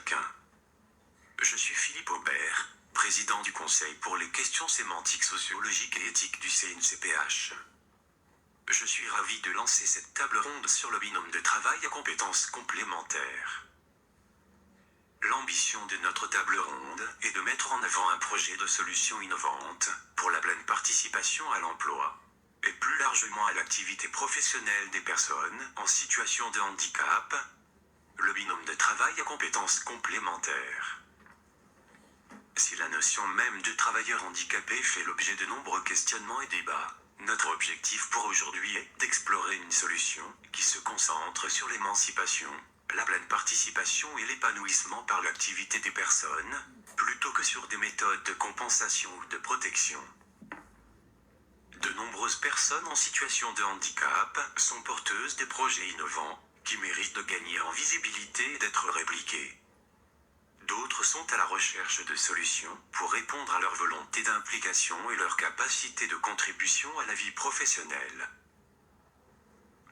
chacun. Je suis Philippe Aubert, président du Conseil pour les questions sémantiques, sociologiques et éthiques du CNCPH. Je suis ravi de lancer cette table ronde sur le binôme de travail à compétences complémentaires. L'ambition de notre table ronde est de mettre en avant un projet de solution innovante pour la pleine participation à l'emploi, et plus largement à l'activité professionnelle des personnes en situation de handicap, le binôme de travail à compétences complémentaires. Si la notion même de travailleur handicapé fait l'objet de nombreux questionnements et débats, notre objectif pour aujourd'hui est d'explorer une solution qui se concentre sur l'émancipation, la pleine participation et l'épanouissement par l'activité des personnes, plutôt que sur des méthodes de compensation ou de protection. De nombreuses personnes en situation de handicap sont porteuses de projets innovants qui méritent de gagner en visibilité et d'être répliqués. D'autres sont à la recherche de solutions pour répondre à leur volonté d'implication et leur capacité de contribution à la vie professionnelle.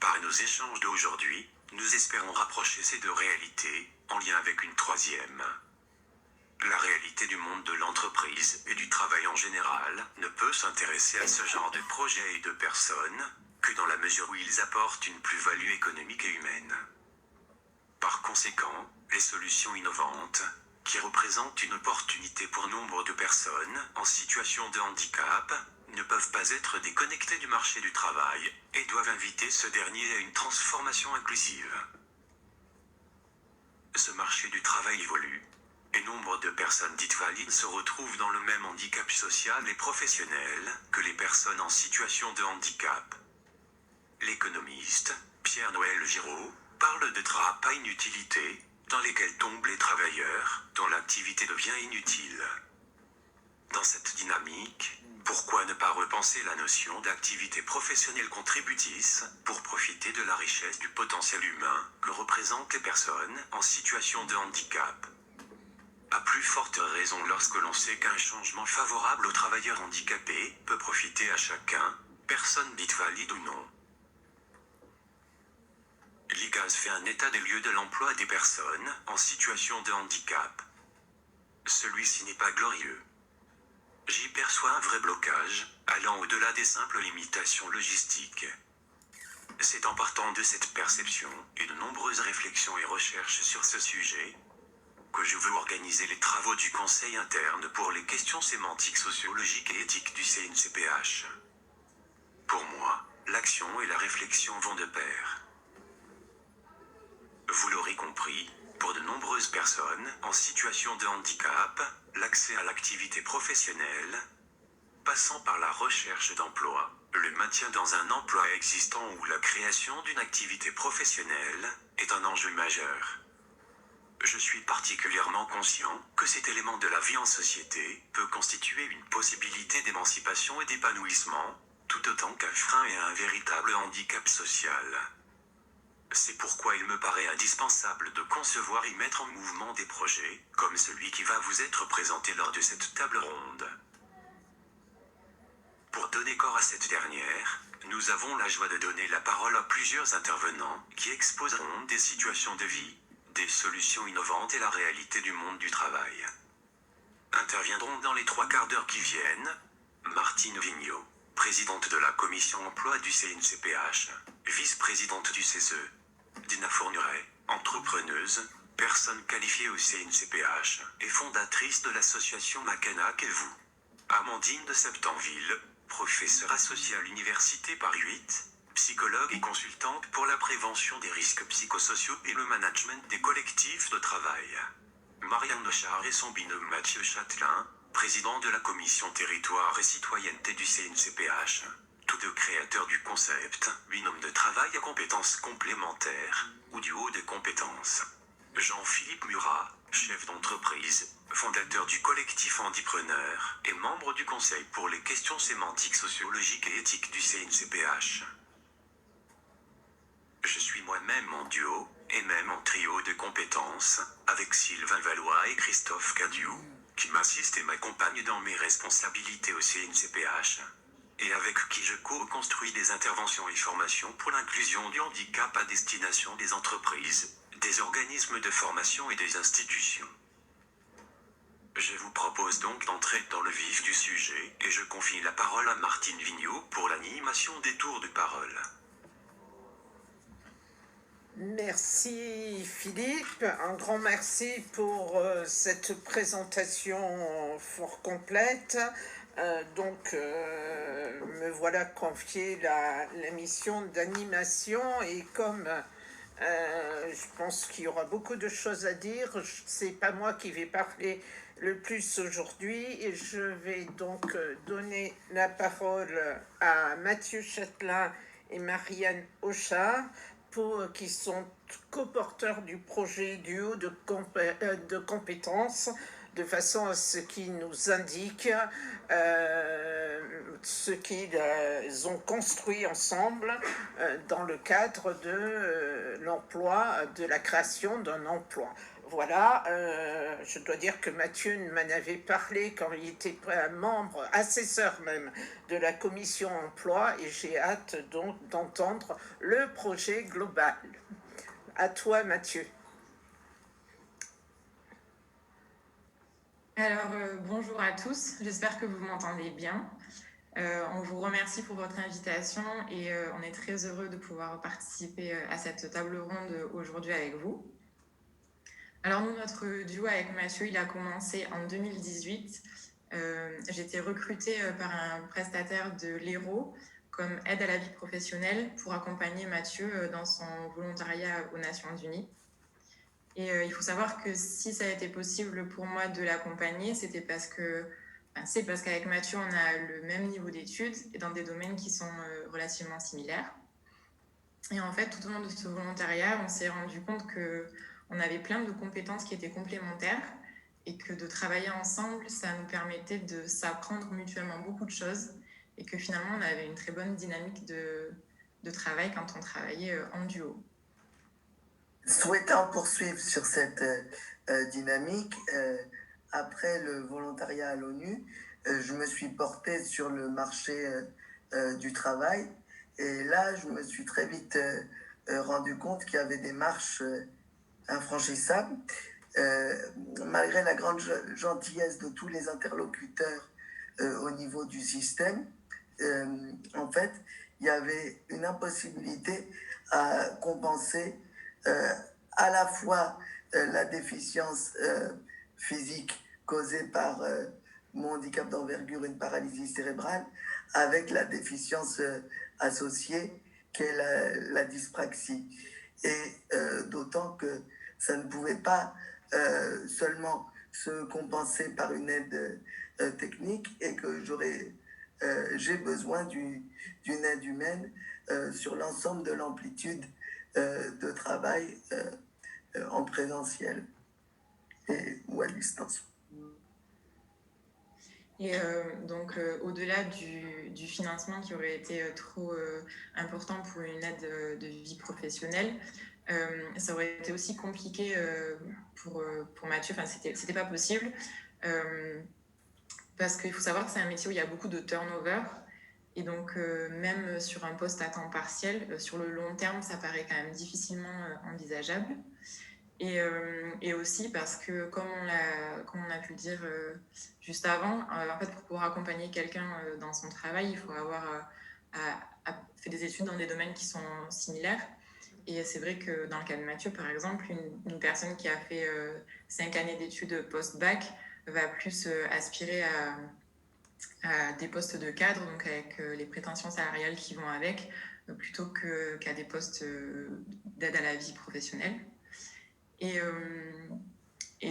Par nos échanges d'aujourd'hui, nous espérons rapprocher ces deux réalités, en lien avec une troisième. La réalité du monde de l'entreprise et du travail en général ne peut s'intéresser à ce genre de projets et de personnes que dans la mesure où ils apportent une plus-value économique et humaine. Par conséquent, les solutions innovantes, qui représentent une opportunité pour nombre de personnes en situation de handicap, ne peuvent pas être déconnectées du marché du travail et doivent inviter ce dernier à une transformation inclusive. Ce marché du travail évolue, et nombre de personnes dites valides se retrouvent dans le même handicap social et professionnel que les personnes en situation de handicap. L'économiste, Pierre-Noël Giraud, parle de trappes à inutilité, dans lesquelles tombent les travailleurs dont l'activité devient inutile. Dans cette dynamique, pourquoi ne pas repenser la notion d'activité professionnelle contributrice pour profiter de la richesse du potentiel humain que représentent les personnes en situation de handicap? À plus forte raison lorsque l'on sait qu'un changement favorable aux travailleurs handicapés peut profiter à chacun, personne dite valide ou non. L'IGAS fait un état des lieux de l'emploi des personnes en situation de handicap. Celui-ci n'est pas glorieux. J'y perçois un vrai blocage, allant au-delà des simples limitations logistiques. C'est en partant de cette perception et de nombreuses réflexions et recherches sur ce sujet que je veux organiser les travaux du Conseil interne pour les questions sémantiques, sociologiques et éthiques du CNCPH. Pour moi, l'action et la réflexion vont de pair. Vous l'aurez compris, pour de nombreuses personnes en situation de handicap, l'accès à l'activité professionnelle, passant par la recherche d'emploi, le maintien dans un emploi existant ou la création d'une activité professionnelle, est un enjeu majeur. Je suis particulièrement conscient que cet élément de la vie en société peut constituer une possibilité d'émancipation et d'épanouissement, tout autant qu'un frein et un véritable handicap social. C'est pourquoi il me paraît indispensable de concevoir et mettre en mouvement des projets, comme celui qui va vous être présenté lors de cette table ronde. Pour donner corps à cette dernière, nous avons la joie de donner la parole à plusieurs intervenants qui exposeront des situations de vie, des solutions innovantes et la réalité du monde du travail. Interviendront dans les 3 quarts d'heure qui viennent, Martine Vigneault, présidente de la commission emploi du CNCPH, vice-présidente du CESE, Dina Fourniret, entrepreneuse, personne qualifiée au CNCPH et fondatrice de l'association Macanac et vous. Amandine de Septenville, professeure associée à l'université Paris 8, psychologue et consultante pour la prévention des risques psychosociaux et le management des collectifs de travail. Marianne Nochard et son binôme Mathieu Châtelain, président de la commission territoire et citoyenneté du CNCPH, tous deux créateurs du concept binôme de travail à compétences complémentaires, ou duo de compétences. Jean-Philippe Murat, chef d'entreprise, fondateur du collectif Handipreneur et membre du Conseil pour les questions sémantiques, sociologiques et éthiques du CNCPH. Je suis moi-même en duo, et même en trio de compétences, avec Sylvain Valois et Christophe Cadiou, qui m'assistent et m'accompagnent dans mes responsabilités au CNCPH, et avec qui je co-construis des interventions et formations pour l'inclusion du handicap à destination des entreprises, des organismes de formation et des institutions. Je vous propose donc d'entrer dans le vif du sujet et je confie la parole à Martine Vigneault pour l'animation des tours de parole. Merci Philippe, un grand merci pour cette présentation fort complète. Me voilà confié la mission d'animation et comme je pense qu'il y aura beaucoup de choses à dire, c'est pas moi qui vais parler le plus aujourd'hui et je vais donc donner la parole à Mathieu Châtelain et Marianne Auchard qui sont co-porteurs du projet duo de compétences, de façon à ce qu'ils nous indiquent ce qu'ils ont construit ensemble dans le cadre de l'emploi, de la création d'un emploi. Voilà, je dois dire que Mathieu m'en avait parlé quand il était membre, assesseur même, de la commission emploi et j'ai hâte donc d'entendre le projet global. À toi Mathieu. Alors, bonjour à tous, j'espère que vous m'entendez bien. On vous remercie pour votre invitation et on est très heureux de pouvoir participer à cette table ronde aujourd'hui avec vous. Alors nous, notre duo avec Mathieu, il a commencé en 2018. J'ai été recrutée par un prestataire de l'Hérault comme aide à la vie professionnelle pour accompagner Mathieu dans son volontariat aux Nations Unies. Et il faut savoir que si ça a été possible pour moi de l'accompagner, c'est parce qu'avec Mathieu, on a le même niveau d'études et dans des domaines qui sont relativement similaires. Et en fait, tout au long de ce volontariat, on s'est rendu compte qu'on avait plein de compétences qui étaient complémentaires et que de travailler ensemble, ça nous permettait de s'apprendre mutuellement beaucoup de choses et que finalement, on avait une très bonne dynamique de travail quand on travaillait en duo. Souhaitant poursuivre sur cette dynamique, après le volontariat à l'ONU, je me suis porté sur le marché du travail et là, je me suis très vite rendu compte qu'il y avait des marches infranchissables. Malgré la grande gentillesse de tous les interlocuteurs au niveau du système, en fait, il y avait une impossibilité à compenser à la fois la déficience physique causée par mon handicap d'envergure, une paralysie cérébrale, avec la déficience associée qu'est la dyspraxie. Et d'autant que ça ne pouvait pas seulement se compenser par une aide technique et que j'ai besoin d'une aide humaine sur l'ensemble de l'amplitude de travail en présentiel ou à distance. Et au-delà du financement qui aurait été trop important pour une aide de vie professionnelle, ça aurait été aussi compliqué pour Mathieu, enfin c'était pas possible, parce qu'il faut savoir que c'est un métier où il y a beaucoup de turnover. Et donc, même sur un poste à temps partiel, sur le long terme, ça paraît quand même difficilement envisageable. Et aussi parce que, comme on a pu le dire juste avant, en fait, pour pouvoir accompagner quelqu'un dans son travail, il faut avoir fait des études dans des domaines qui sont similaires. Et c'est vrai que dans le cas de Mathieu, par exemple, une personne qui a fait 5 années d'études post-bac va plus aspirer à des postes de cadre, donc avec les prétentions salariales qui vont avec, plutôt qu'à des postes d'aide à la vie professionnelle. Et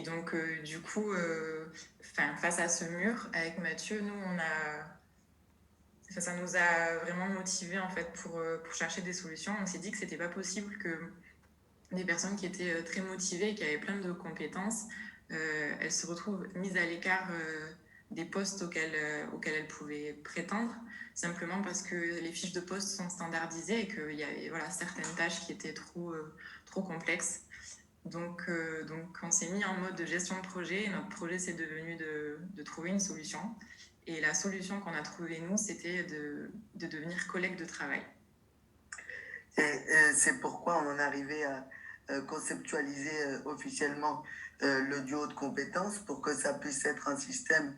donc, du coup, face à ce mur, avec Mathieu, nous, ça nous a vraiment motivés en fait, pour chercher des solutions. On s'est dit que c'était pas possible que des personnes qui étaient très motivées et qui avaient plein de compétences, elles se retrouvent mises à l'écart des postes auxquels elles pouvaient prétendre, simplement parce que les fiches de poste sont standardisées et qu'il y avait certaines tâches qui étaient trop complexes. Donc on s'est mis en mode de gestion de projet et notre projet c'est devenu de trouver une solution. Et la solution qu'on a trouvée, nous, c'était de devenir collègue de travail. Et c'est pourquoi on en est arrivé conceptualiser officiellement le duo de compétences pour que ça puisse être un système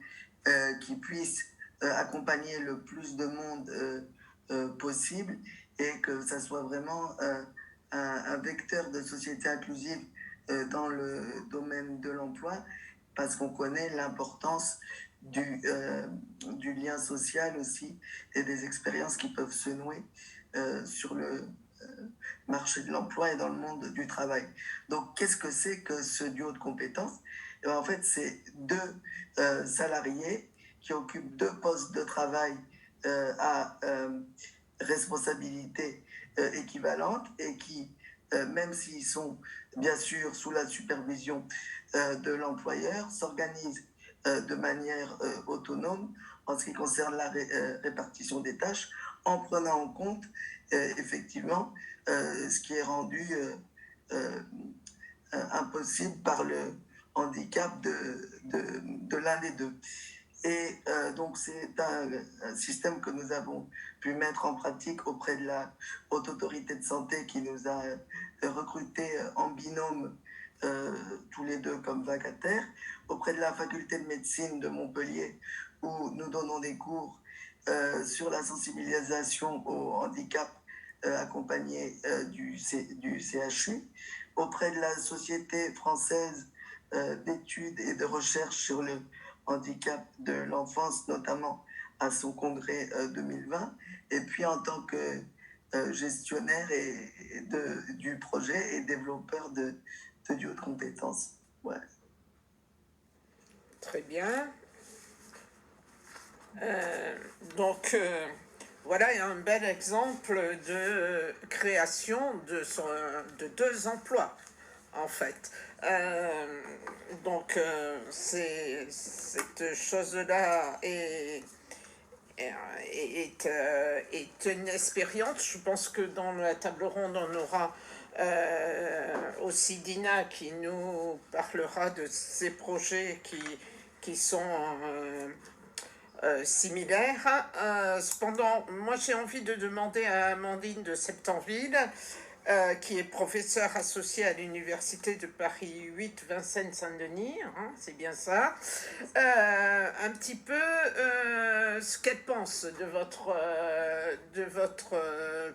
qui puisse accompagner le plus de monde possible et que ça soit vraiment un vecteur de société inclusive dans le domaine de l'emploi, parce qu'on connaît l'importance du lien social aussi et des expériences qui peuvent se nouer sur le marché de l'emploi et dans le monde du travail. Donc, qu'est-ce que c'est que ce duo de compétences? Et bien, en fait, c'est deux salariés qui occupent deux postes de travail à responsabilité équivalente et qui, même s'ils sont bien sûr sous la supervision de l'employeur, s'organisent de manière autonome en ce qui concerne la répartition des tâches, en prenant en compte effectivement ce qui est rendu impossible par le handicap de l'un des deux. Et donc c'est un système que nous avons pu mettre en pratique auprès de la Haute Autorité de Santé qui nous a recrutés en binôme tous les deux comme vacataires, auprès de la Faculté de médecine de Montpellier où nous donnons des cours sur la sensibilisation au handicap accompagné du CHU, auprès de la Société française d'études et de recherche sur le handicap de l'enfance, notamment à son congrès 2020, et puis en tant que gestionnaire du projet et développeur de duo de compétences. Ouais. Très bien. Donc, voilà un bel exemple de création de deux emplois, en fait. Donc, cette chose-là est une expérience. Je pense que dans la table ronde, on aura aussi Dina qui nous parlera de ces projets qui sont similaires. Cependant, moi j'ai envie de demander à Amandine de Septemville, qui est professeure associée à l'Université de Paris 8 Vincennes-Saint-Denis, hein, c'est bien ça, un petit peu ce qu'elle pense de votre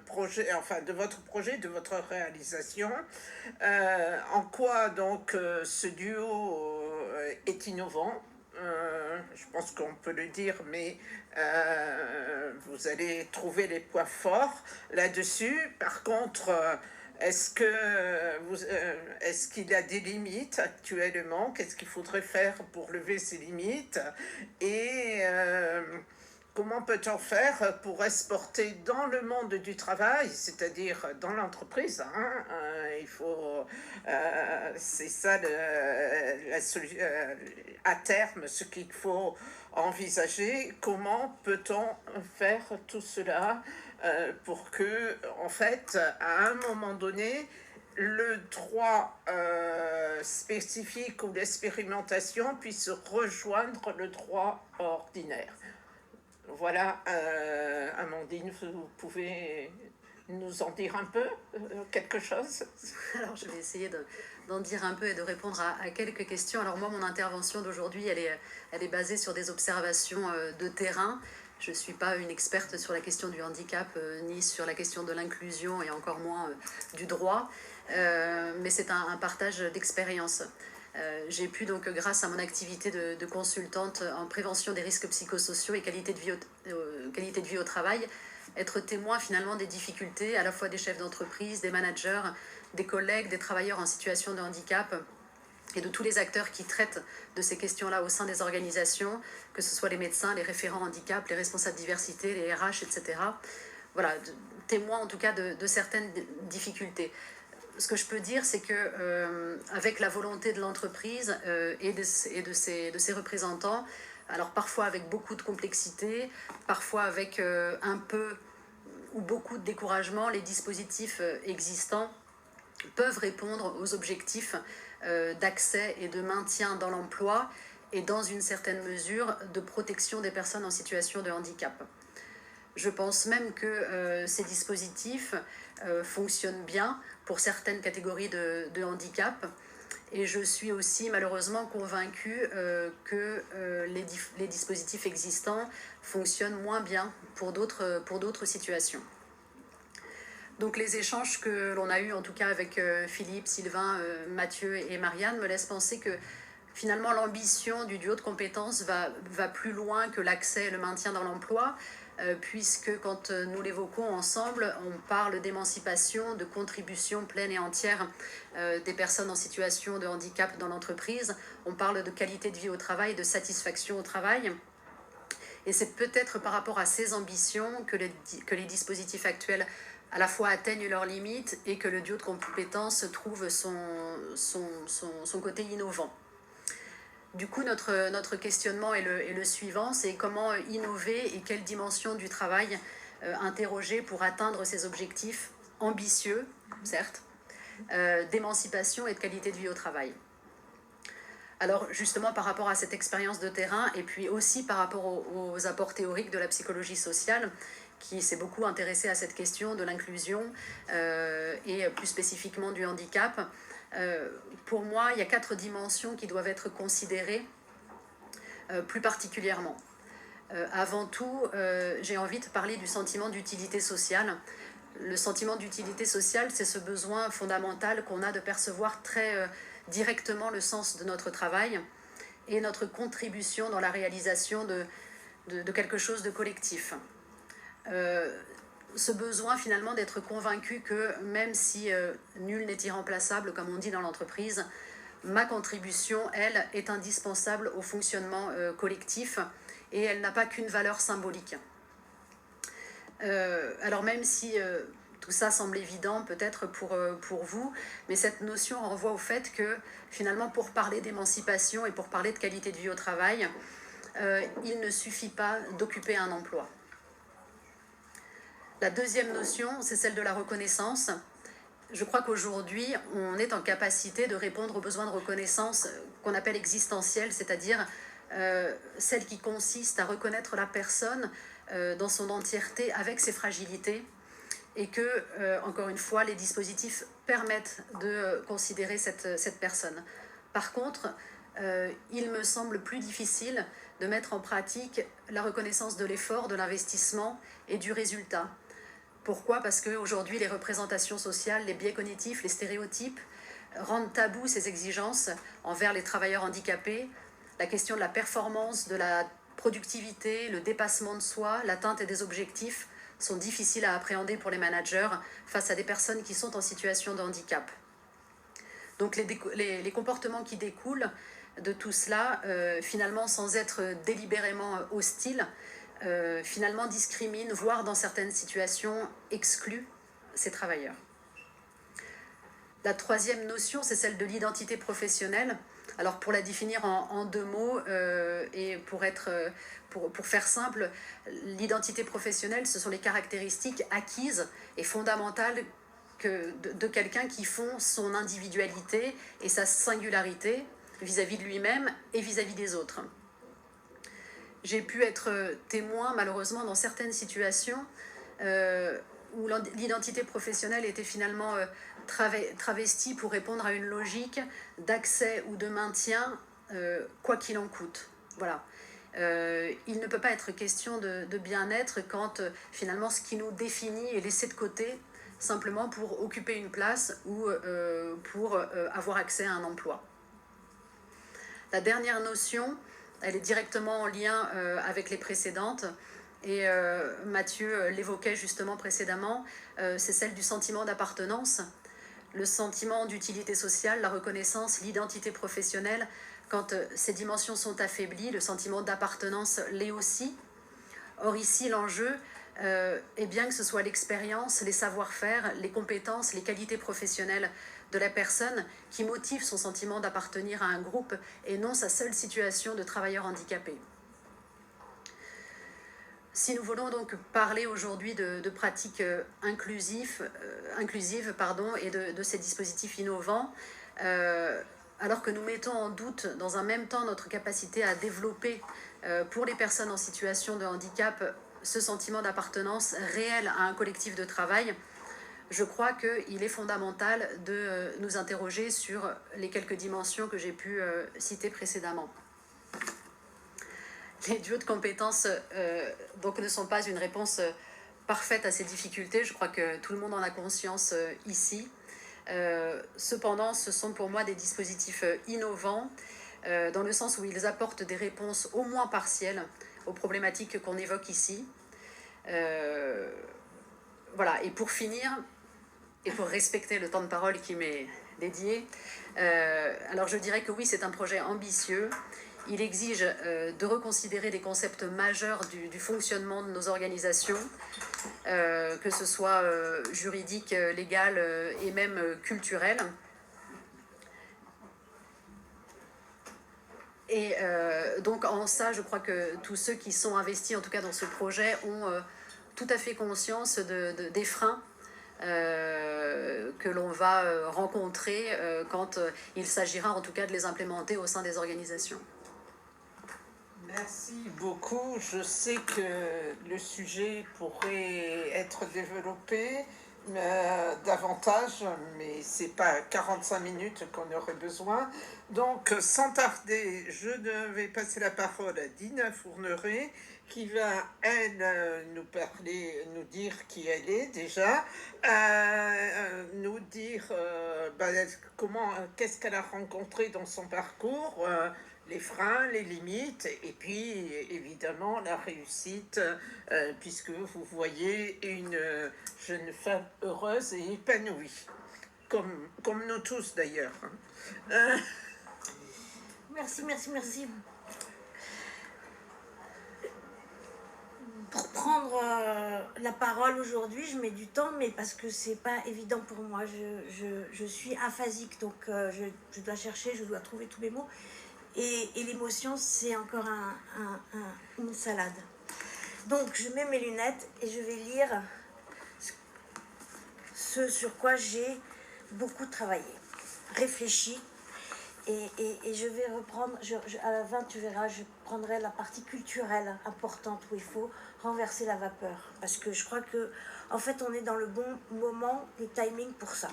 projet, enfin de votre projet, de votre réalisation, en quoi donc ce duo est innovant. Je pense qu'on peut le dire, mais vous allez trouver les points forts là-dessus. Par contre, est-ce qu'il a des limites actuellement? Qu'est-ce qu'il faudrait faire pour lever ces limites? Et comment peut-on faire pour exporter dans le monde du travail, c'est-à-dire dans l'entreprise, hein, c'est ça à terme ce qu'il faut envisager. Comment peut-on faire tout cela pour que, en fait, à un moment donné, le droit spécifique ou l'expérimentation puisse rejoindre le droit ordinaire? Voilà, Amandine, vous pouvez nous en dire un peu, quelque chose? Alors, je vais essayer d'en dire un peu et de répondre à quelques questions. Alors moi, mon intervention d'aujourd'hui, elle est basée sur des observations de terrain. Je ne suis pas une experte sur la question du handicap, ni sur la question de l'inclusion, et encore moins du droit, mais c'est un partage d'expérience. J'ai pu donc, grâce à mon activité de consultante en prévention des risques psychosociaux et qualité de vie au travail, être témoin finalement des difficultés à la fois des chefs d'entreprise, des managers, des collègues, des travailleurs en situation de handicap et de tous les acteurs qui traitent de ces questions-là au sein des organisations, que ce soit les médecins, les référents handicap, les responsables diversité, les RH, etc. Voilà, témoin en tout cas de certaines difficultés. Ce que je peux dire, c'est que avec la volonté de l'entreprise et de ses représentants, alors parfois avec beaucoup de complexité, parfois avec un peu ou beaucoup de découragement, les dispositifs existants peuvent répondre aux objectifs d'accès et de maintien dans l'emploi et dans une certaine mesure de protection des personnes en situation de handicap. Je pense même que ces dispositifs fonctionnent bien pour certaines catégories de handicap. Et je suis aussi malheureusement convaincue que les dispositifs existants fonctionnent moins bien pour d'autres situations. Donc les échanges que l'on a eus en tout cas avec Philippe, Sylvain, Mathieu et Marianne me laissent penser que finalement l'ambition du duo de compétences va plus loin que l'accès et le maintien dans l'emploi, puisque quand nous l'évoquons ensemble, on parle d'émancipation, de contribution pleine et entière des personnes en situation de handicap dans l'entreprise, on parle de qualité de vie au travail, de satisfaction au travail. Et c'est peut-être par rapport à ces ambitions que les dispositifs actuels à la fois atteignent leurs limites et que le duo de compétences trouve son côté innovant. Du coup, notre questionnement est le suivant, c'est comment innover et quelle dimension du travail interroger pour atteindre ces objectifs ambitieux, certes, d'émancipation et de qualité de vie au travail. Alors justement par rapport à cette expérience de terrain et puis aussi par rapport aux apports théoriques de la psychologie sociale qui s'est beaucoup intéressée à cette question de l'inclusion et plus spécifiquement du handicap, pour moi il y a 4 dimensions qui doivent être considérées plus particulièrement. Avant tout, j'ai envie de parler du sentiment d'utilité sociale. Le sentiment d'utilité sociale, c'est ce besoin fondamental qu'on a de percevoir très directement le sens de notre travail et notre contribution dans la réalisation de quelque chose de collectif. Ce besoin finalement d'être convaincu que même si nul n'est irremplaçable, comme on dit dans l'entreprise, ma contribution, elle, est indispensable au fonctionnement collectif et elle n'a pas qu'une valeur symbolique. Alors même si tout ça semble évident peut-être pour vous, mais cette notion renvoie au fait que finalement pour parler d'émancipation et pour parler de qualité de vie au travail, il ne suffit pas d'occuper un emploi. La deuxième notion, c'est celle de la reconnaissance. Je crois qu'aujourd'hui, on est en capacité de répondre aux besoins de reconnaissance qu'on appelle existentiels, c'est-à-dire celle qui consiste à reconnaître la personne dans son entièreté avec ses fragilités et que, encore une fois, les dispositifs permettent de considérer cette personne. Par contre, il me semble plus difficile de mettre en pratique la reconnaissance de l'effort, de l'investissement et du résultat. Pourquoi ? Parce qu'aujourd'hui, les représentations sociales, les biais cognitifs, les stéréotypes rendent tabou ces exigences envers les travailleurs handicapés. La question de la performance, de la productivité, le dépassement de soi, l'atteinte des objectifs sont difficiles à appréhender pour les managers face à des personnes qui sont en situation de handicap. Donc les comportements qui découlent de tout cela, finalement sans être délibérément hostiles, finalement discriminent, voire dans certaines situations excluent ces travailleurs. La troisième notion, c'est celle de l'identité professionnelle. Alors pour la définir en 2 mots et pour faire simple, l'identité professionnelle, ce sont les caractéristiques acquises et fondamentales de quelqu'un qui font son individualité et sa singularité vis-à-vis de lui-même et vis-à-vis des autres. J'ai pu être témoin, malheureusement, dans certaines situations où l'identité professionnelle était finalement travestie pour répondre à une logique d'accès ou de maintien, quoi qu'il en coûte. Voilà. Il ne peut pas être question de bien-être quand finalement ce qui nous définit est laissé de côté simplement pour occuper une place ou pour avoir accès à un emploi. La dernière notion, elle est directement en lien avec les précédentes et Mathieu l'évoquait justement précédemment, c'est celle du sentiment d'appartenance, le sentiment d'utilité sociale, la reconnaissance, l'identité professionnelle. Quand ces dimensions sont affaiblies, le sentiment d'appartenance l'est aussi. Or ici, l'enjeu est bien que ce soit l'expérience, les savoir-faire, les compétences, les qualités professionnelles de la personne qui motive son sentiment d'appartenir à un groupe et non sa seule situation de travailleur handicapé. Si nous voulons donc parler aujourd'hui de pratiques inclusives et de ces dispositifs innovants, alors que nous mettons en doute dans un même temps notre capacité à développer pour les personnes en situation de handicap ce sentiment d'appartenance réel à un collectif de travail, je crois qu'il est fondamental de nous interroger sur les quelques dimensions que j'ai pu citer précédemment. Les duos de compétences donc ne sont pas une réponse parfaite à ces difficultés. Je crois que tout le monde en a conscience ici. Cependant, ce sont pour moi des dispositifs innovants dans le sens où ils apportent des réponses au moins partielles aux problématiques qu'on évoque ici. Voilà, et pour finir, et pour respecter le temps de parole qui m'est dédié, alors je dirais que oui, c'est un projet ambitieux. Il exige de reconsidérer des concepts majeurs du fonctionnement de nos organisations, que ce soit juridique, légal et même culturel. Et donc en ça, je crois que tous ceux qui sont investis, en tout cas dans ce projet, ont tout à fait conscience des freins que l'on va rencontrer quand il s'agira en tout cas de les implémenter au sein des organisations. Merci beaucoup. Je sais que le sujet pourrait être développé davantage, mais c'est pas 45 minutes qu'on aurait besoin. Donc, sans tarder, je vais passer la parole à Dina Fourneret, qui va, elle, nous dire qui elle est déjà, nous dire qu'est-ce qu'elle a rencontré dans son parcours, les freins, les limites, et puis évidemment la réussite, puisque vous voyez une jeune femme heureuse et épanouie, comme nous tous d'ailleurs. Merci. Pour prendre la parole aujourd'hui, je mets du temps, mais parce que c'est pas évident pour moi. Je suis aphasique, donc je dois chercher, je dois trouver tous les mots. Et l'émotion, c'est encore une salade. Donc, je mets mes lunettes et je vais lire ce sur quoi j'ai beaucoup travaillé, réfléchi. Et je vais reprendre, à la fin, tu verras, je prendrai la partie culturelle importante où il faut renverser la vapeur. Parce que je crois que, en fait, on est dans le bon moment, le timing pour ça.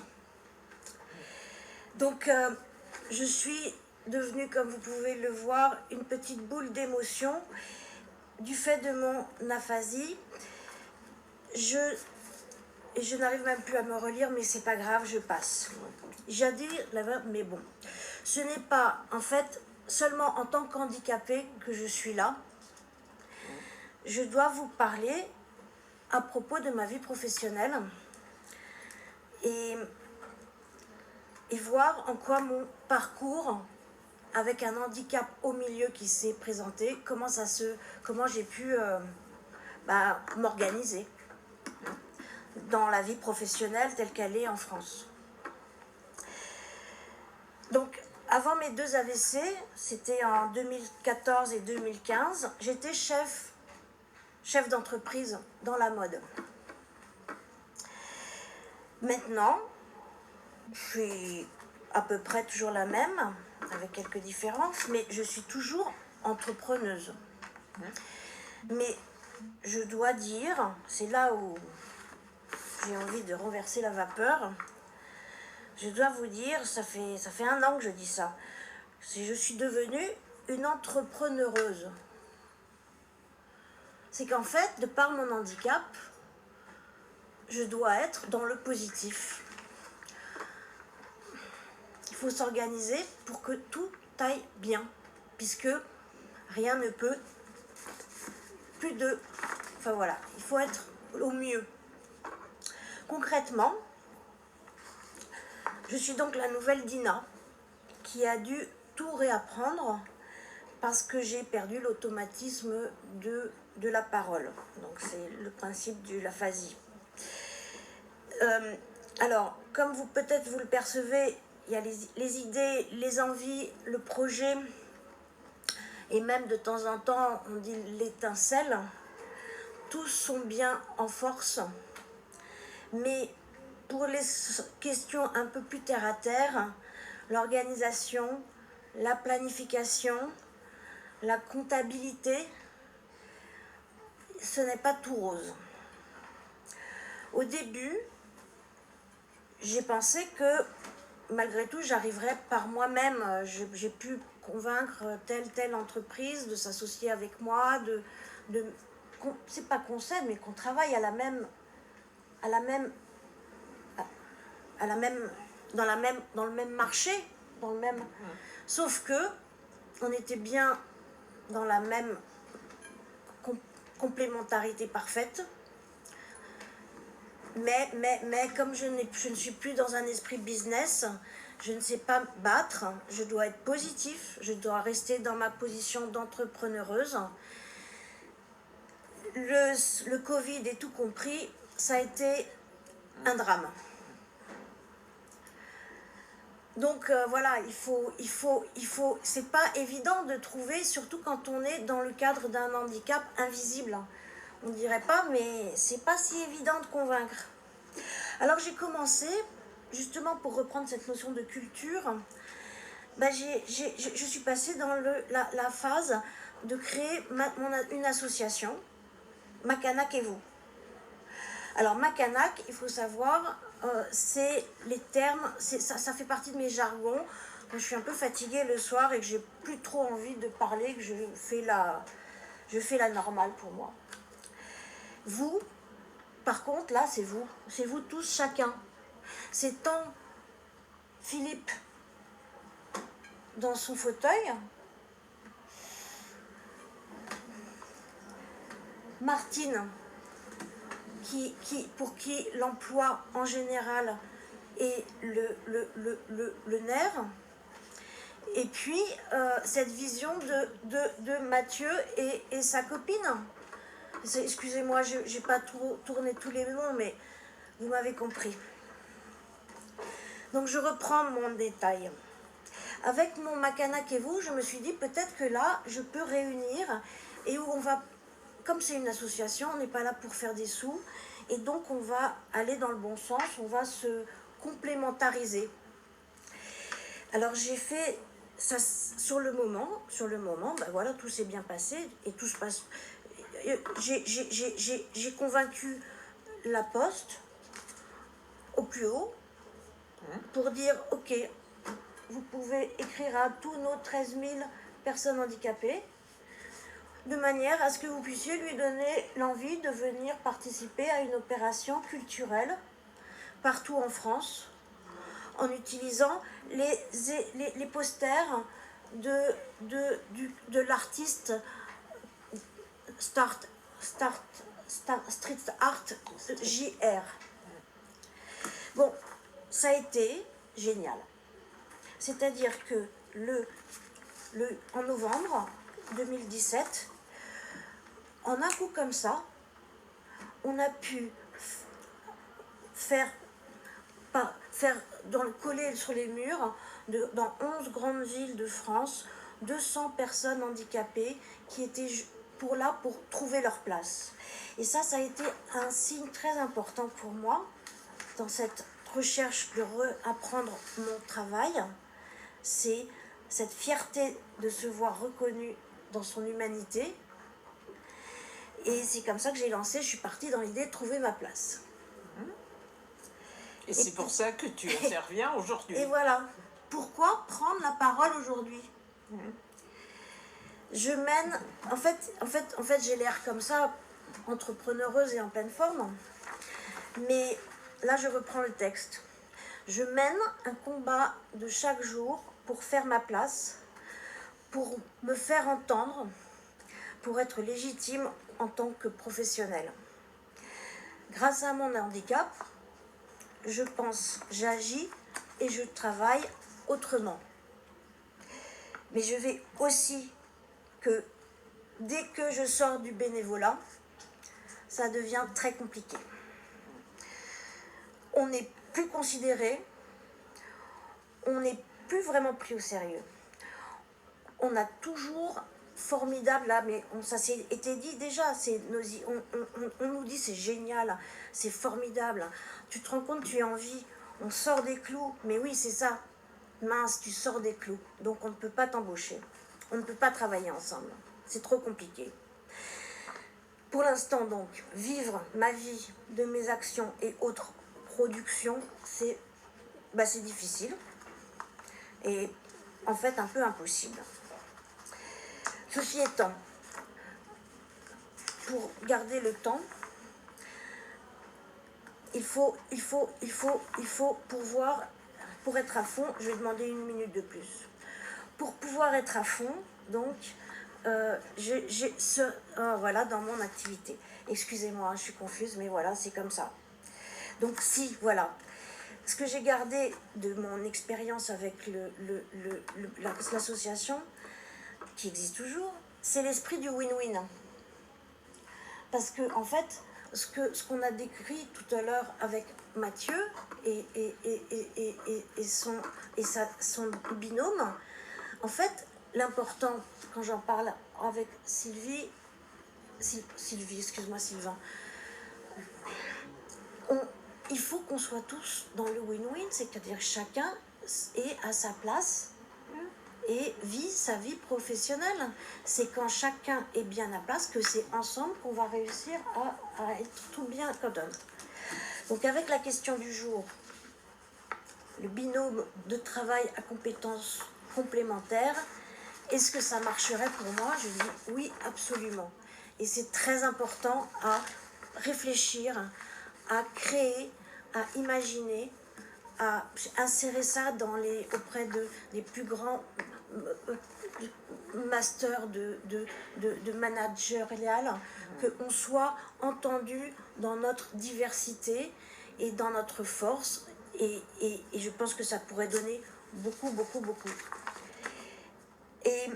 Donc, je suis devenue, comme vous pouvez le voir, une petite boule d'émotion du fait de mon aphasie. Et je n'arrive même plus à me relire, mais c'est pas grave, je passe. J'ai dit, mais bon, ce n'est pas en fait seulement en tant qu'handicapée que je suis là. Je dois vous parler à propos de ma vie professionnelle et voir en quoi mon parcours avec un handicap au milieu qui s'est présenté, comment j'ai pu m'organiser dans la vie professionnelle telle qu'elle est en France. Donc, avant mes 2 AVC, c'était en 2014 et 2015, j'étais chef d'entreprise dans la mode. Maintenant, je suis à peu près toujours la même, avec quelques différences, mais je suis toujours entrepreneuse. Mais je dois dire, c'est là où j'ai envie de renverser la vapeur, je dois vous dire, ça fait 1 an que je dis ça, je suis devenue une entrepreneureuse. C'est qu'en fait, de par mon handicap, je dois être dans le positif. Il faut s'organiser pour que tout aille bien, puisque rien ne peut Enfin voilà, il faut être au mieux. Concrètement, je suis donc la nouvelle Dina qui a dû tout réapprendre parce que j'ai perdu l'automatisme de la parole. Donc c'est le principe de l'aphasie. Alors, comme peut-être vous le percevez, il y a les idées, les envies, le projet, et même de temps en temps, on dit l'étincelle. Tous sont bien en force. Mais pour les questions un peu plus terre à terre, l'organisation, la planification, la comptabilité, ce n'est pas tout rose. Au début, j'ai pensé que malgré tout, j'arriverais par moi-même. J'ai pu convaincre telle entreprise de s'associer avec moi, c'est pas qu'on s'aide, mais qu'on travaille dans le même marché, sauf que on était bien dans la même complémentarité parfaite. Mais comme je ne suis plus dans un esprit business, je ne sais pas battre, je dois être positif, je dois rester dans ma position d'entrepreneureuse. Le Covid et tout compris, ça a été un drame. Donc voilà, c'est pas évident de trouver, surtout quand on est dans le cadre d'un handicap invisible. On dirait pas, mais c'est pas si évident de convaincre. Alors j'ai commencé, justement pour reprendre cette notion de culture, je suis passée dans la phase de créer une association, Macanak et vous. Alors Macanak, il faut savoir, c'est les termes, ça fait partie de mes jargons. Quand je suis un peu fatiguée le soir et que j'ai plus trop envie de parler, que je fais la normale pour moi. Vous, par contre, là, c'est vous tous, chacun. C'est tant Philippe dans son fauteuil, Martine, pour qui l'emploi en général est le nerf, et puis cette vision de Mathieu et sa copine. Excusez-moi, je n'ai pas tourné tous les noms, mais vous m'avez compris. Donc je reprends mon détail. Avec mon Macanak et vous, je me suis dit peut-être que là, je peux réunir et où on va, comme c'est une association, on n'est pas là pour faire des sous, et donc on va aller dans le bon sens, on va se complémentariser. Alors j'ai fait ça sur le moment, voilà, tout s'est bien passé et tout se passe. J'ai convaincu la Poste au plus haut pour dire ok, vous pouvez écrire à tous nos 13 000 personnes handicapées de manière à ce que vous puissiez lui donner l'envie de venir participer à une opération culturelle partout en France en utilisant les posters de l'artiste Street Art JR. Bon, ça a été génial. C'est-à-dire que en novembre 2017, en un coup comme ça, on a pu coller sur les murs dans 11 grandes villes de France 200 personnes handicapées qui étaient pour trouver leur place. Et ça a été un signe très important pour moi dans cette recherche de réapprendre mon travail. C'est cette fierté de se voir reconnu dans son humanité. Et c'est comme ça que j'ai lancé, je suis partie dans l'idée de trouver ma place. Et c'est pour ça que tu interviens aujourd'hui. Et voilà. Pourquoi prendre la parole aujourd'hui ? Je mène, en fait, j'ai l'air comme ça, entrepreneureuse et en pleine forme. Mais là, je reprends le texte. Je mène un combat de chaque jour pour faire ma place, pour me faire entendre, pour être légitime en tant que professionnelle. Grâce à mon handicap, je pense, j'agis et je travaille autrement. Mais je vais aussi que dès que je sors du bénévolat, ça devient très compliqué. On n'est plus considéré, on n'est plus vraiment pris au sérieux. On a toujours formidable là, mais ça s'est été dit déjà, on nous dit c'est génial, c'est formidable, tu te rends compte, tu es en vie, on sort des clous, mais oui c'est ça, mince, tu sors des clous, donc on ne peut pas t'embaucher, on ne peut pas travailler ensemble, c'est trop compliqué. Pour l'instant, donc, vivre ma vie de mes actions et autres productions, c'est difficile et en fait un peu impossible. Ceci étant, pour garder le temps, il faut pouvoir, pour être à fond, je vais demander 1 minute de plus. Pour pouvoir être à fond, donc, voilà, dans mon activité. Excusez-moi, je suis confuse, mais voilà, c'est comme ça. Donc si, voilà. Ce que j'ai gardé de mon expérience avec l'association, qui existe toujours, c'est l'esprit du win-win. Parce que, en fait, ce qu'on a décrit tout à l'heure avec Mathieu et son binôme, en fait, l'important, quand j'en parle avec Sylvie, excuse-moi Sylvain, il faut qu'on soit tous dans le win-win, c'est-à-dire chacun est à sa place et vit sa vie professionnelle. C'est quand chacun est bien à place que c'est ensemble qu'on va réussir à être tout bien comme donne. Donc avec la question du jour, le binôme de travail à compétences complémentaires, est-ce que ça marcherait pour moi? Je dis oui, absolument. Et c'est très important à réfléchir, à créer, à imaginer, à insérer ça auprès des plus grands masters de managérial, qu'on soit entendu dans notre diversité et dans notre force. Et je pense que ça pourrait donner beaucoup, beaucoup, beaucoup. Et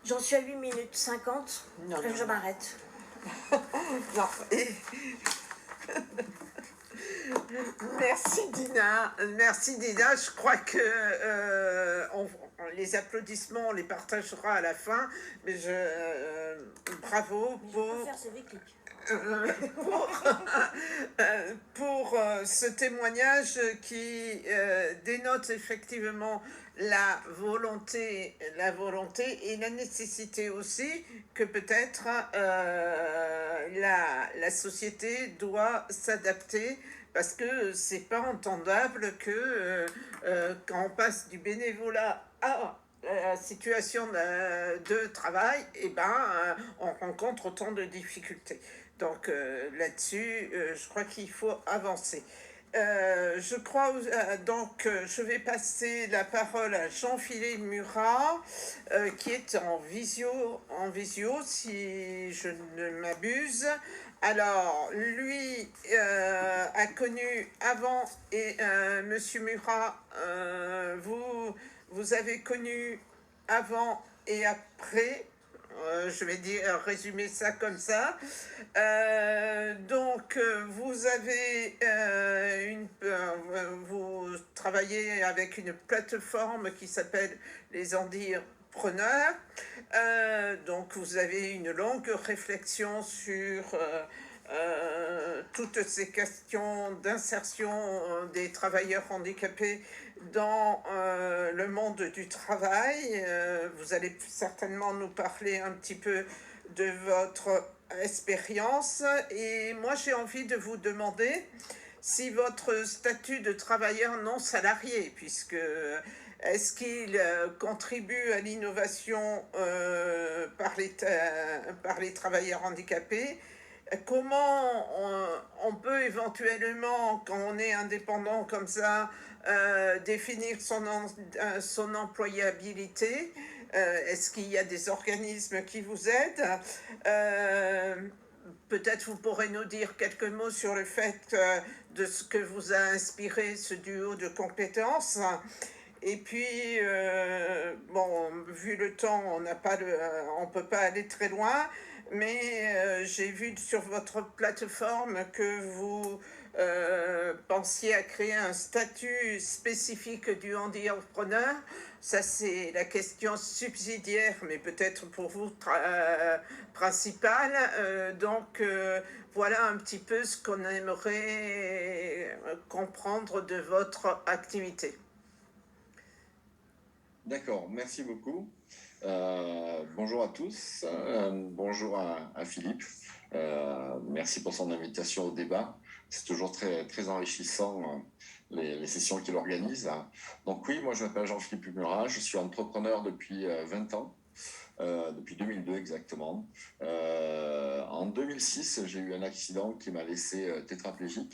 j'en suis à 8 minutes 50, je m'arrête. Non. Merci Dina. Je crois que les applaudissements, on les partagera à la fin. Mais bravo pour faire ce déclic. Pour ce témoignage qui dénote effectivement la volonté et la nécessité aussi que peut-être la société doit s'adapter, parce que c'est pas entendable que quand on passe du bénévolat à la situation de travail, on rencontre autant de difficultés. Donc là-dessus, je crois qu'il faut avancer. Je vais passer la parole à Jean-Philippe Murat, qui est en visio, si je ne m'abuse. Alors, lui a connu avant, et Monsieur Murat, vous avez connu avant et après. Je vais résumer ça comme ça. Vous avez vous travaillez avec une plateforme qui s'appelle les Entrepreneurs. Donc vous avez une longue réflexion sur toutes ces questions d'insertion des travailleurs handicapés dans le monde du travail. Vous allez certainement nous parler un petit peu de votre expérience. Et moi, j'ai envie de vous demander si votre statut de travailleur non salarié, puisque est-ce qu'il contribue à l'innovation par les travailleurs handicapés? Comment on peut éventuellement, quand on est indépendant comme ça, définir son employabilité? Est-ce qu'il y a des organismes qui vous aident? Peut-être vous pourrez nous dire quelques mots sur le fait de ce que vous a inspiré ce duo de compétences. Et puis, vu le temps, on peut pas aller très loin, mais j'ai vu sur votre plateforme que vous pensiez à créer un statut spécifique du handicapreneur. Ça, c'est la question subsidiaire, mais peut-être pour vous principale. Voilà un petit peu ce qu'on aimerait comprendre de votre activité. D'accord, merci beaucoup. Bonjour à tous, bonjour à Philippe. Merci pour son invitation au débat. C'est toujours très, très enrichissant les sessions qu'il organise. Donc oui, moi je m'appelle Jean-Philippe Murat, je suis entrepreneur depuis 20 ans. Depuis 2002 exactement. En 2006, j'ai eu un accident qui m'a laissé tétraplégique.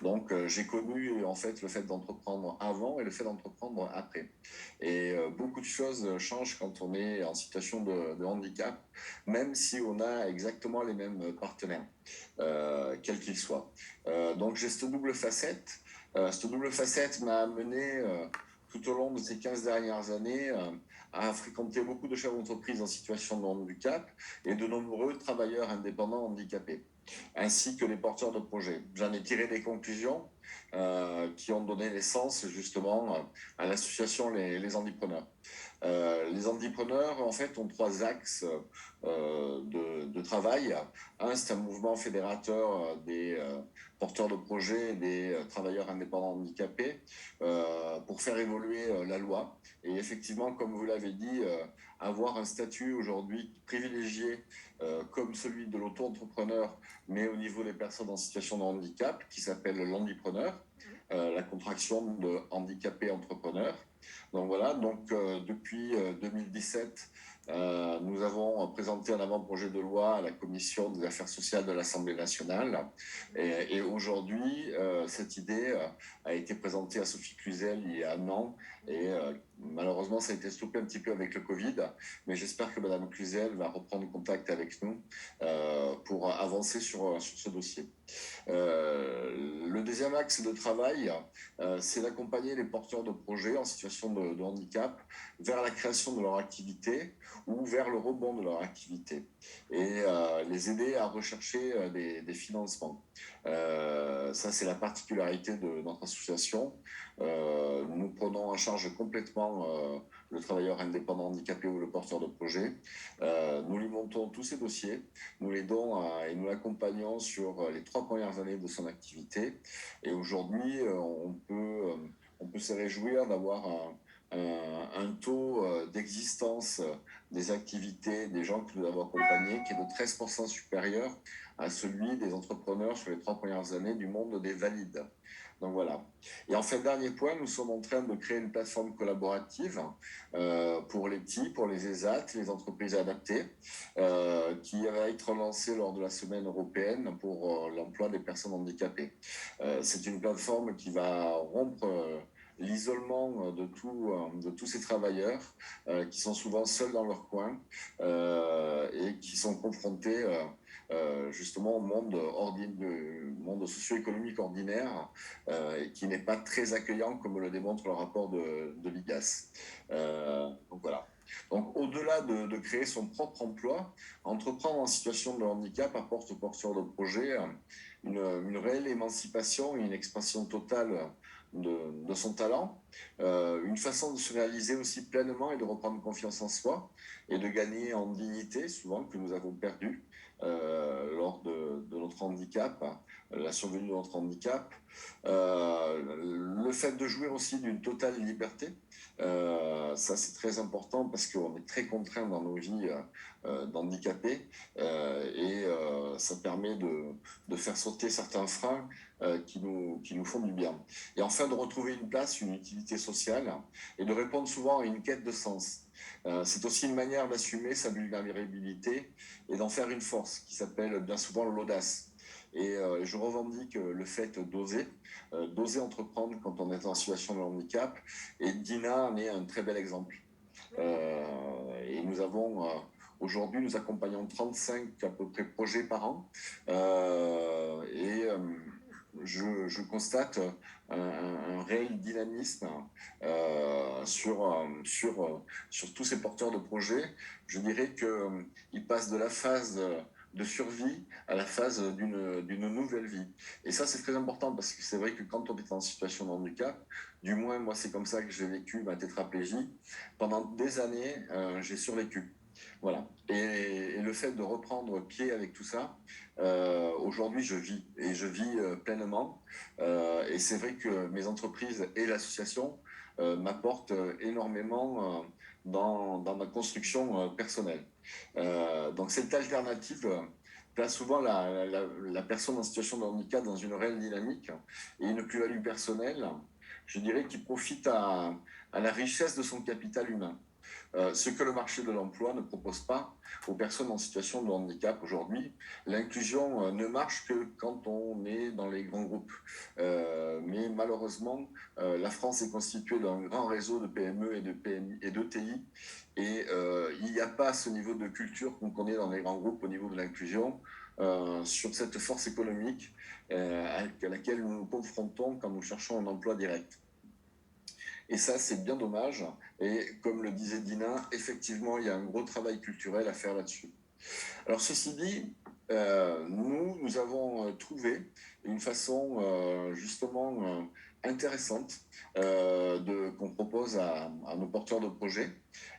Donc, j'ai connu en fait le fait d'entreprendre avant et le fait d'entreprendre après. Et beaucoup de choses changent quand on est en situation de handicap, même si on a exactement les mêmes partenaires, quels qu'ils soient. Donc, j'ai cette double facette. Cette double facette m'a amené tout au long de ces 15 dernières années à fréquenter beaucoup de chefs d'entreprise en situation de handicap et de nombreux travailleurs indépendants handicapés, ainsi que les porteurs de projets. J'en ai tiré des conclusions qui ont donné naissance justement à l'association les Handipreneurs. Les Handipreneurs, en fait, ont trois axes de travail. Un, c'est un mouvement fédérateur des porteurs de projets et des travailleurs indépendants handicapés pour faire évoluer la loi. Et effectivement, comme vous l'avez dit, avoir un statut aujourd'hui privilégié comme celui de l'auto-entrepreneur, mais au niveau des personnes en situation de handicap, qui s'appelle l'handipreneur, la contraction de handicapé entrepreneur. Donc voilà, donc depuis 2017, nous avons présenté un avant-projet de loi à la Commission des affaires sociales de l'Assemblée nationale. Et aujourd'hui, cette idée a été présentée à Sophie Cluzel il y a un an. Et malheureusement, ça a été stoppé un petit peu avec le Covid. Mais j'espère que Madame Cluzel va reprendre contact avec nous pour avancer sur ce dossier. Le deuxième axe de travail, c'est d'accompagner les porteurs de projets en situation de handicap vers la création de leur activité ou vers le rebond de leur activité et les aider à rechercher des financements. Ça, c'est la particularité de notre association. Nous prenons en charge complètement le travailleur indépendant handicapé ou le porteur de projet. Nous lui montons tous ses dossiers, nous l'aidons et nous l'accompagnons sur les 3 premières années de son activité. Et aujourd'hui, on peut se réjouir d'avoir un taux d'existence des activités des gens que nous avons accompagnés qui est de 13% supérieur à celui des entrepreneurs sur les 3 premières années du monde des valides. Donc voilà. Et enfin, dernier point, nous sommes en train de créer une plateforme collaborative pour les petits, pour les ESAT, les entreprises adaptées, qui va être lancée lors de la semaine européenne pour l'emploi des personnes handicapées. C'est une plateforme qui va rompre l'isolement de tous ces travailleurs qui sont souvent seuls dans leur coin et qui sont confrontés justement au monde socio-économique ordinaire et qui n'est pas très accueillant comme le démontre le rapport de l'IGAS. Donc voilà. Donc au-delà de créer son propre emploi, entreprendre en situation de handicap apporte aux porteurs de projet une réelle émancipation et une expansion totale de son talent, une façon de se réaliser aussi pleinement et de reprendre confiance en soi et de gagner en dignité, souvent que nous avons perdu lors de notre handicap, la survenue de notre handicap. Le fait de jouir aussi d'une totale liberté, ça c'est très important parce qu'on est très contraint dans nos vies d'handicapés et ça permet de faire sauter certains freins qui nous font du bien. Et enfin de retrouver une place, une utilité sociale et de répondre souvent à une quête de sens. C'est aussi une manière d'assumer sa vulnérabilité et d'en faire une force qui s'appelle bien souvent l'audace. Et je revendique le fait d'oser entreprendre quand on est en situation de handicap. Et Dina en est un très bel exemple. Et nous avons aujourd'hui, nous accompagnons 35 à peu près projets par an. Je constate un réel dynamisme sur tous ces porteurs de projets. Je dirais qu'ils passent de la phase de survie à la phase d'une nouvelle vie. Et ça, c'est très important parce que c'est vrai que quand on est en situation de handicap, du moins moi c'est comme ça que j'ai vécu ma tétraplégie, pendant des années j'ai survécu. Voilà. Et le fait de reprendre pied avec tout ça, aujourd'hui je vis et je vis pleinement. Et c'est vrai que mes entreprises et l'association m'apporte énormément dans ma construction personnelle. Donc cette alternative place souvent la personne en situation de handicap dans une réelle dynamique et une plus-value personnelle, je dirais, qui profite à la richesse de son capital humain. Ce que le marché de l'emploi ne propose pas aux personnes en situation de handicap aujourd'hui. L'inclusion ne marche que quand on est dans les grands groupes. Mais malheureusement, la France est constituée d'un grand réseau de PME et de PMI et d'ETI. Et il n'y a pas ce niveau de culture qu'on connaît dans les grands groupes au niveau de l'inclusion, sur cette force économique à laquelle nous nous confrontons quand nous cherchons un emploi direct. Et ça, c'est bien dommage. Et comme le disait Dina, effectivement, il y a un gros travail culturel à faire là-dessus. Alors, ceci dit, nous avons trouvé une façon justement intéressante qu'on propose à nos porteurs de projets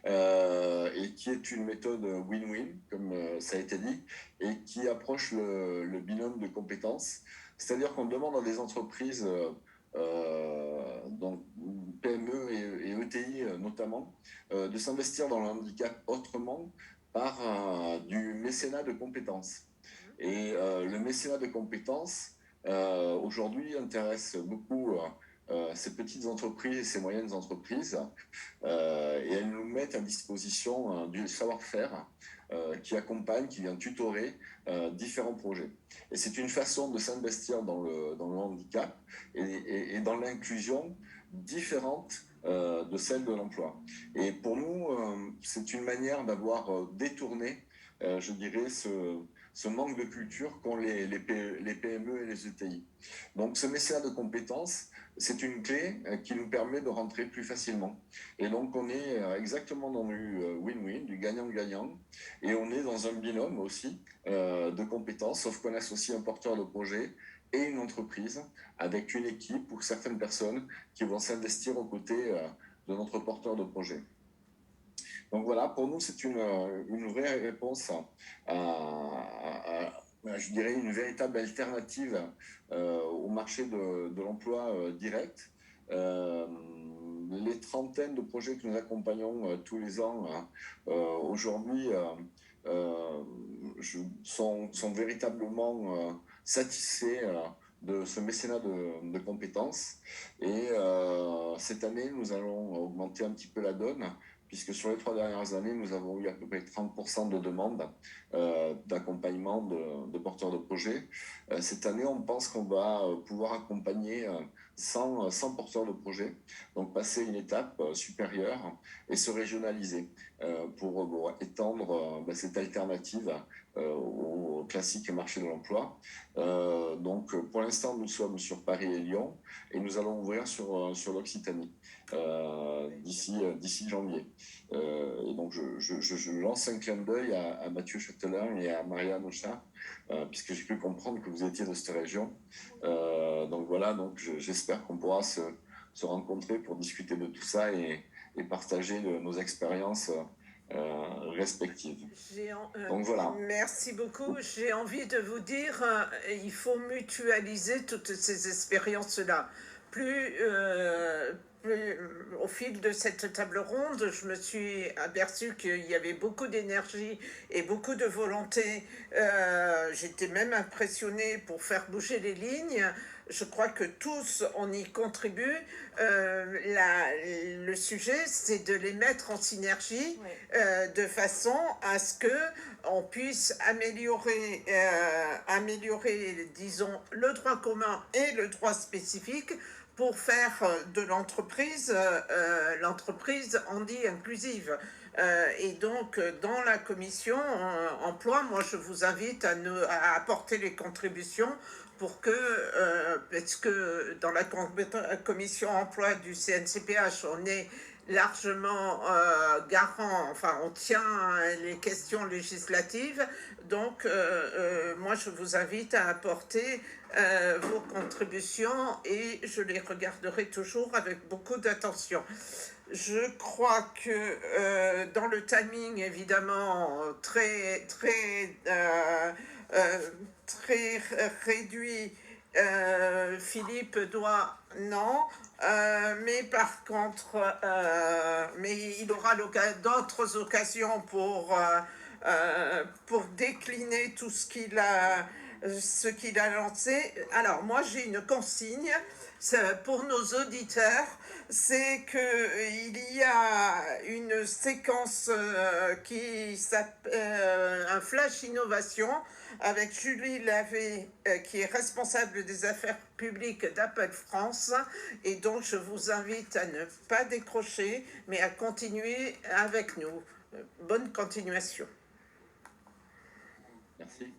et qui est une méthode win-win, comme ça a été dit, et qui approche le binôme de compétences. C'est-à-dire qu'on demande à des entreprises donc PME et ETI notamment, de s'investir dans le handicap autrement par du mécénat de compétences. Et le mécénat de compétences, aujourd'hui, intéresse beaucoup ces petites entreprises et ces moyennes entreprises, et elles nous mettent à disposition du savoir-faire qui accompagne, qui vient tutorer différents projets. Et c'est une façon de s'investir dans le handicap et dans l'inclusion différente de celle de l'emploi. Et pour nous, c'est une manière d'avoir détourné, je dirais, ce manque de culture qu'ont les PME et les ETI. Donc ce mécénat de compétences, c'est une clé qui nous permet de rentrer plus facilement. Et donc on est exactement dans du win-win, du gagnant-gagnant, et on est dans un binôme aussi de compétences, sauf qu'on associe un porteur de projet et une entreprise avec une équipe ou certaines personnes qui vont s'investir aux côtés de notre porteur de projet. Donc voilà, pour nous, c'est une vraie réponse je dirais, une véritable alternative au marché de l'emploi direct. Les trentaines de projets que nous accompagnons tous les ans aujourd'hui sont véritablement satisfaits de ce mécénat de compétences. Et cette année, nous allons augmenter un petit peu la donne, puisque sur les 3 dernières années, nous avons eu à peu près 30% de demandes d'accompagnement de porteurs de projets. Cette année, on pense qu'on va pouvoir accompagner 100 porteurs de projets, donc passer une étape supérieure et se régionaliser pour étendre cette alternative au classique marché de l'emploi. Donc pour l'instant, nous sommes sur Paris et Lyon et nous allons ouvrir sur l'Occitanie d'ici janvier. Et donc je lance un clin d'œil à Mathieu Châtelain et à Marianne Auchat, puisque j'ai pu comprendre que vous étiez de cette région. Donc voilà, donc j'espère qu'on pourra se rencontrer pour discuter de tout ça et partager nos expériences respectives. Donc voilà. Merci beaucoup. J'ai envie de vous dire, il faut mutualiser toutes ces expériences-là. Plus au fil de cette table ronde, je me suis aperçue qu'il y avait beaucoup d'énergie et beaucoup de volonté. J'étais même impressionnée pour faire bouger les lignes. Je crois que tous, on y contribue. Le sujet, c'est de les mettre en synergie, de façon à ce qu'on puisse améliorer, disons, le droit commun et le droit spécifique pour faire de l'entreprise handi inclusive. Et donc, dans la commission emploi, moi, je vous invite à apporter les contributions pour parce que dans la commission emploi du CNCPH, on est largement garant, enfin on tient les questions législatives, donc moi je vous invite à apporter vos contributions et je les regarderai toujours avec beaucoup d'attention. Je crois que dans le timing évidemment très réduit Philippe doit, non, mais par contre, mais il aura d'autres occasions pour décliner tout ce qu'il a lancé. Alors moi j'ai une consigne pour nos auditeurs, c'est qu'il y a une séquence qui s'appelle un flash innovation avec Julie Lavé, qui est responsable des affaires publiques d'Apple France, et donc je vous invite à ne pas décrocher, mais à continuer avec nous. Bonne continuation. Merci.